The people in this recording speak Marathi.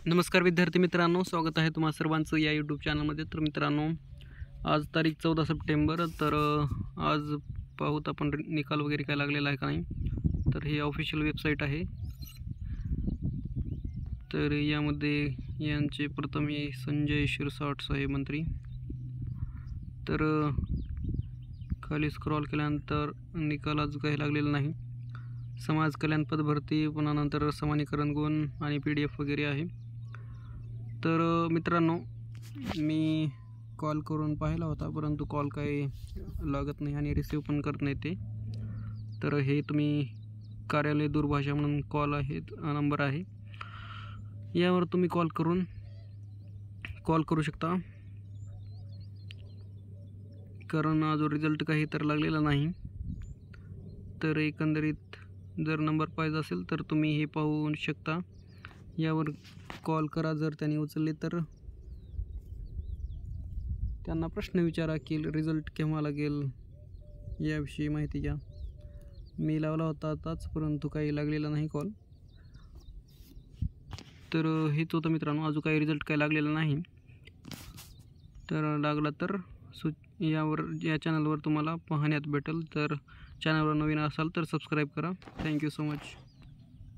नमस्कार विद्यार्थी मित्रांनो, स्वागत आहे तुम्हा सर्वांचं या यूट्यूब चॅनलमध्ये। तर मित्रांनो, आज तारीख 14 सप्टेंबर। तर आज पाहूत आपण निकाल वगैरे काय लागलेला आहे का नाही। तर ही ऑफिशियल वेबसाईट आहे। तर यामध्ये यांचे प्रथम संजय शिरसाट साहेब मंत्री। तर खाली स्क्रॉल केल्यानंतर निकाल आज काही लागलेला नाही। समाज कल्याण पद भरती, पुन्हा नंतर समानीकरण गुण आणि PDF वगैरे आहे। तर मित्रांनो, मी कॉल करून पाहिला होता, परंतु कॉल काही लागत नाही आणि रिसीव पण करत नाही ते। तर हे तुम्ही कार्यालय दूरभाषा म्हणून कॉल आहे, नंबर आहे, यावर तुम्ही कॉल करू शकता। कारण जो रिझल्ट काही तर लागलेला नाही। तर एकंदरीत जर नंबर पाहिजे असेल तर तुम्ही हे पाहू शकता, यावर कॉल करा। जर त्यांनी उचलले तर त्यांना प्रश्न विचारा की रिझल्ट केव्हा लागेल याविषयी माहिती घ्या। मी लावला होता आताच, परंतु काही लागलेला नाही कॉल। तर हेच होतं मित्रांनो, अजून काही रिझल्ट काही लागलेला नाही। तर लागला तर या चॅनलवर तुम्हाला पाहण्यात भेटेल। तर चॅनलवर नवीन असाल तर सबस्क्राईब करा। Thank you so much.